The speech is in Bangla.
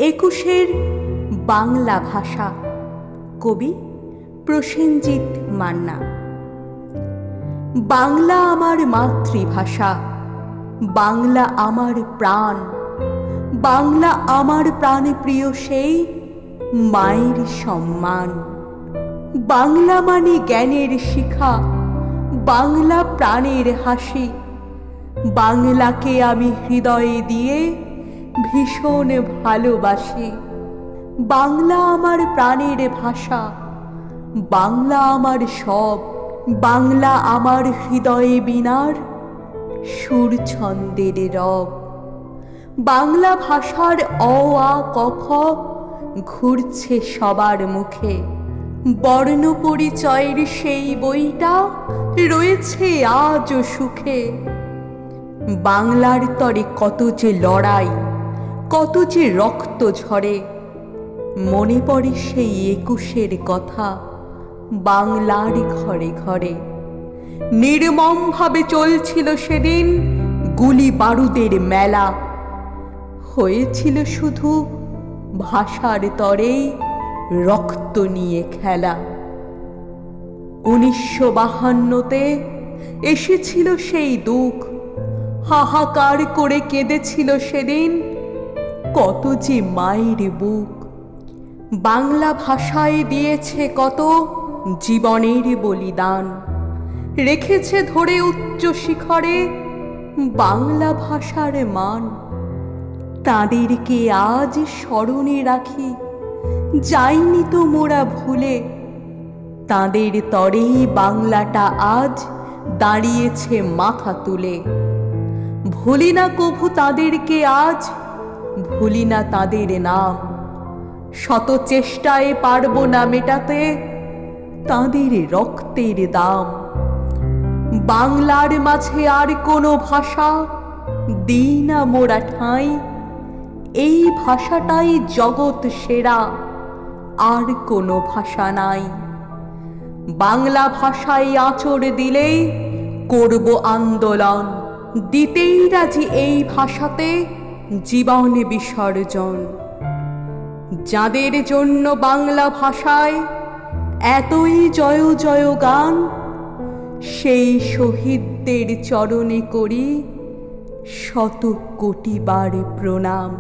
একুশের বাংলা ভাষা, কবি প্রসেনজিৎ মান্না। বাংলা আমার মাতৃভাষা, বাংলা আমার প্রাণ, বাংলা আমার প্রাণে প্রিয় সেই মায়ের সম্মান। বাংলা মানে জ্ঞানের শিখা, বাংলা প্রাণের হাসি। বাংলাকে আমি হৃদয়ে দিয়ে ভীষণ ভালোবাসি। বাংলা আমার প্রাণের ভাষা, বাংলা আমার সব। বাংলা আমার হৃদয়ে বীণার সুর ছন্দের রব। বাংলা ভাষার অ আ ক খ ঘুরছে সবার মুখে। বর্ণ পরিচয়ের সেই বইটা রয়েছে আজও সুখে। বাংলার তরে কত যে লড়াই, কত যে রক্ত ঝরে। মনে পড়ে সেই একুশের কথা, বাংলার ঘরে ঘরে। নির্মমভাবে চলছিল সেদিন গুলি বারুদের মেলা। হয়েছিল শুধু ভাষার তরেই রক্ত নিয়ে খেলা। 1952-তে এসেছিল সেই দুঃখ, হাহাকার করে কেঁদেছিল সেদিন কত যে মায়ের বুক। বাংলা ভাষায় দিয়েছে কত জীবনের বলিদান, রেখেছে ধরে উচ্চ শিখরে বাংলা ভাষার মান। তাদেরকে আজ স্মরণে রাখি, যাইনি তো মোরা ভুলে। তাদের তরেই বাংলাটা আজ দাঁড়িয়েছে মাথা তুলে। ভুলি না কভু তাদেরকে আজ, ভুলি না তাদের নাম। শত চেষ্টায় পারবো না মেটাতে তাদের রক্তের দাম। বাংলার মাঝে আর কোনো ভাষা দিই না মোরা ঠাঁই। এই ভাষাটাই জগৎ সেরা, আর কোনো ভাষা নাই। বাংলা ভাষায় আঁচড় দিলেই করব আন্দোলন, দিতেই রাজি এই ভাষাতে জীবন বিসর্জন। যাদের জন্য বাংলা ভাষায় এতই জয় জয় গান, সেই শহীদদের চরণে করি শত কোটিবার প্রণাম।